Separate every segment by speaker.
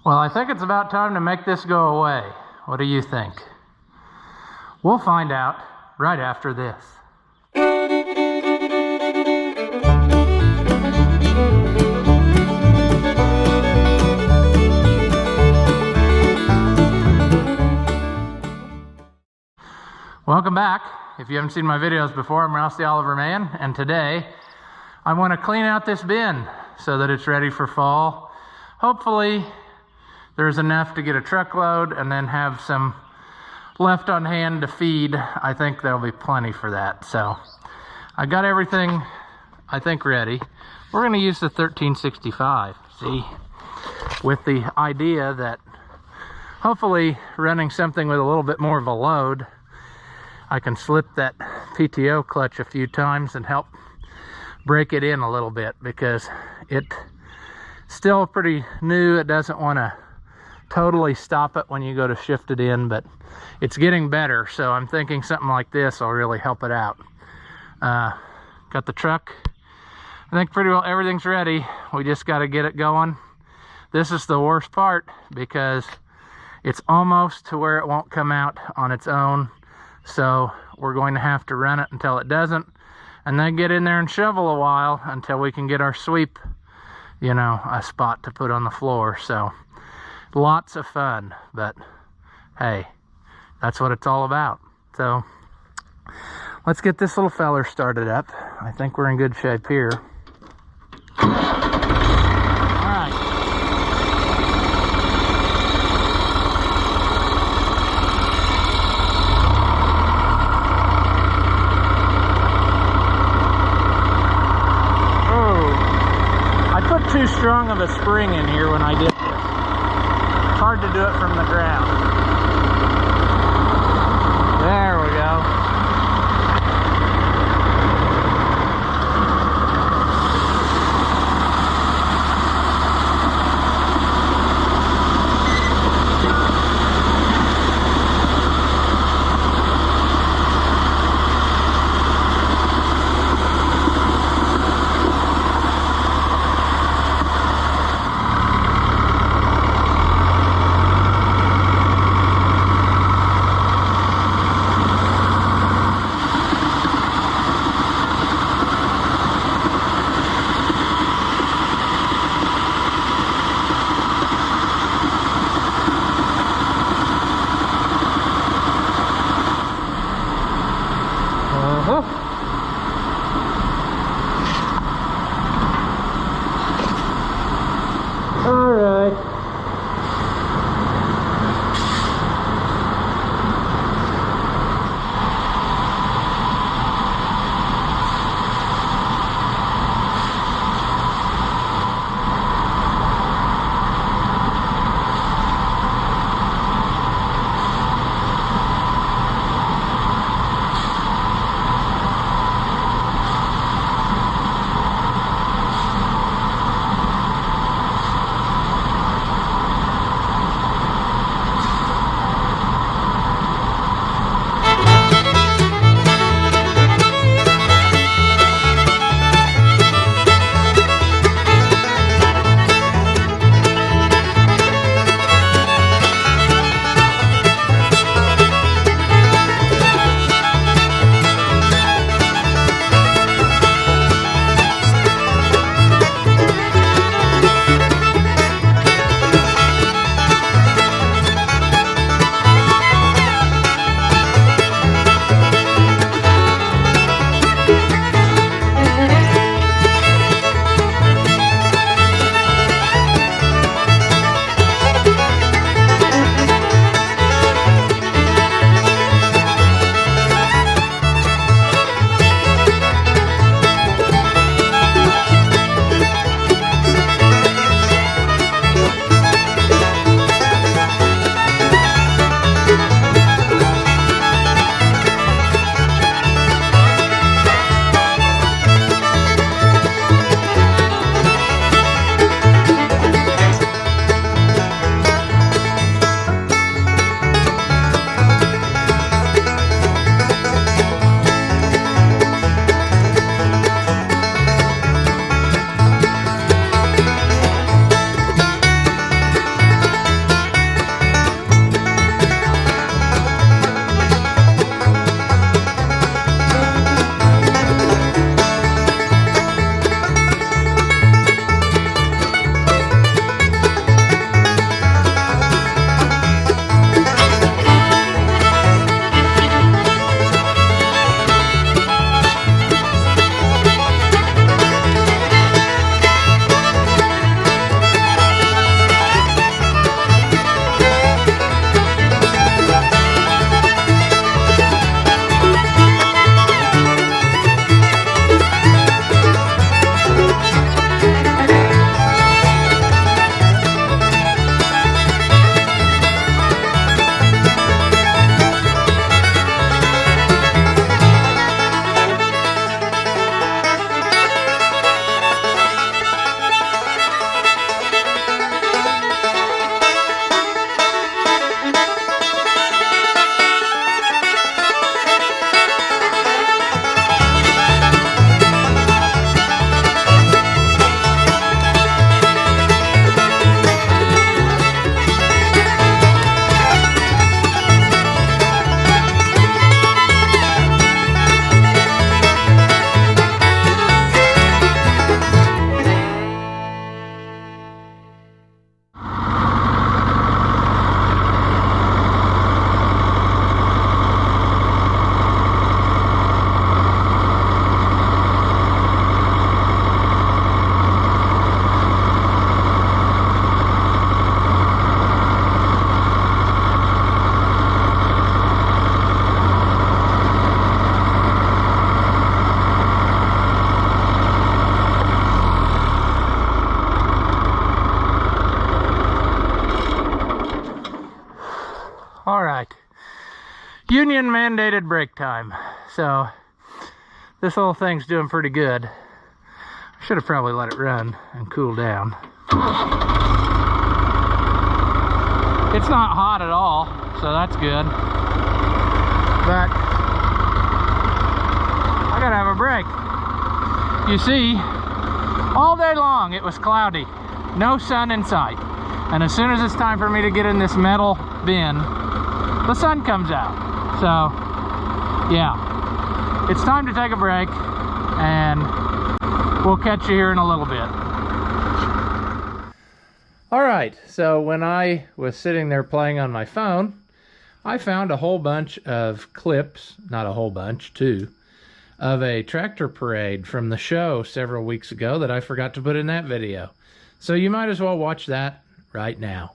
Speaker 1: Well, I think it's about time to make this go away. What do you think? We'll find out right after this. Welcome back. If you haven't seen my videos before, I'm Rouse the Oliver Man, and today I want to clean out this bin so that it's ready for fall. Hopefully there's enough to get a truckload and then have some left on hand to feed. I think there'll be plenty for that. So I got everything, I think, ready. We're going to use the 1365, see, with the idea that hopefully running something with a little bit more of a load, I can slip that PTO clutch a few times and help break it in a little bit, because it's still pretty new. It doesn't want to totally stop it when you go to shift it in, but it's getting better. So I'm thinking something like this will really help it out. Got the truck. I think pretty well everything's ready. We just got to get it going. This is the worst part because it's almost to where it won't come out on its own. So we're going to have to run it until it doesn't, and then get in there and shovel a while until we can get our sweep, you know, a spot to put on the floor. So lots of fun, but hey, that's what it's all about. So let's get this little feller started up. I think we're in good shape here. All right. Oh, I put too strong of a spring in here when I did this. It's hard to do it from the ground. There we go. union mandated break time. So this whole thing's doing pretty good. I should have probably let it run and cool down. It's not hot at all, so that's good. But I gotta have a break. You see, all day long it was cloudy, no sun in sight. And as soon as it's time for me to get in this metal bin, the sun comes out. So, yeah, it's time to take a break, and we'll catch you here in a little bit. All right, so when I was sitting there playing on my phone, I found a whole bunch of clips, not a whole bunch, two, of a tractor parade from the show several weeks ago that I forgot to put in that video. So you might as well watch that right now.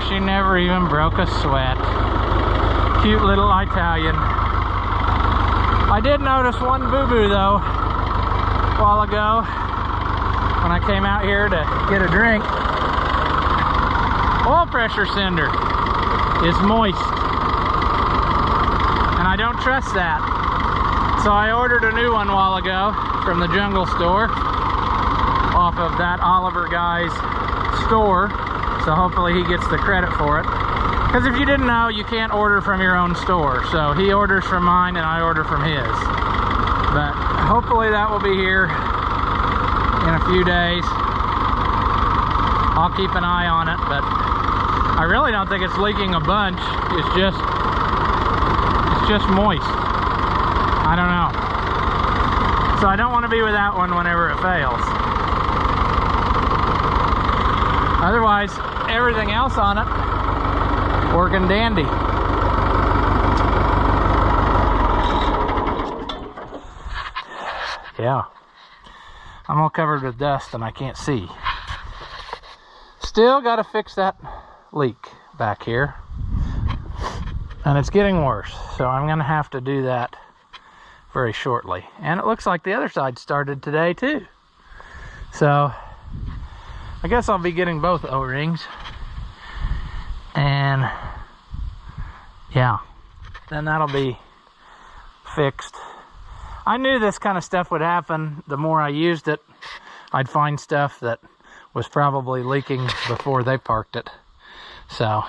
Speaker 1: She never even broke a sweat. Cute little Italian. I did notice one boo-boo though a while ago when I came out here to get a drink. Oil pressure sender is moist, and I don't trust that. So I ordered a new one a while ago from the Jungle Store off of that Oliver guy's store. So hopefully he gets the credit for it. Because if you didn't know, you can't order from your own store. So he orders from mine and I order from his. But hopefully that will be here in a few days. I'll keep an eye on it, but I really don't think it's leaking a bunch. It's just moist. I don't know. So I don't want to be with that one whenever it fails. Otherwise, everything else on it working dandy. Yeah. I'm all covered with dust and I can't see. Still got to fix that leak back here. And it's getting worse, so I'm going to have to do that very shortly. And it looks like the other side started today too. So I guess I'll be getting both O-rings. And yeah, then that'll be fixed. I knew this kind of stuff would happen. The more I used it, I'd find stuff that was probably leaking before they parked it. So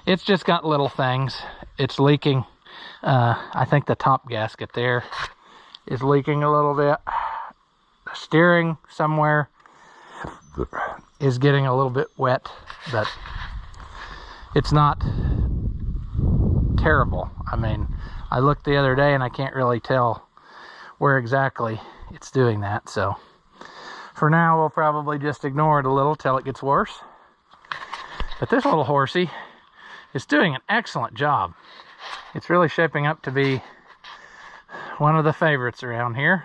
Speaker 1: it's just got little things. It's leaking. I think the top gasket there is leaking a little bit. The steering somewhere is getting a little bit wet, but it's not terrible. I mean, I looked the other day and I can't really tell where exactly it's doing that. So for now, we'll probably just ignore it a little till it gets worse. But this little horsey is doing an excellent job. It's really shaping up to be one of the favorites around here.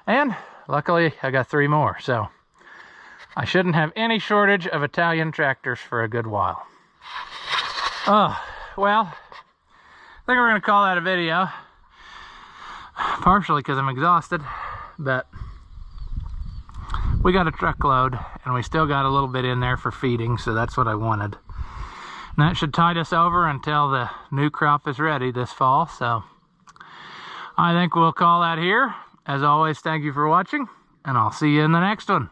Speaker 1: And luckily, I got 3 more. So I shouldn't have any shortage of Italian tractors for a good while. Oh, well, I think we're going to call that a video. Partially because I'm exhausted, but we got a truckload and we still got a little bit in there for feeding, so that's what I wanted. And that should tide us over until the new crop is ready this fall. So I think we'll call that here. As always, thank you for watching, and I'll see you in the next one.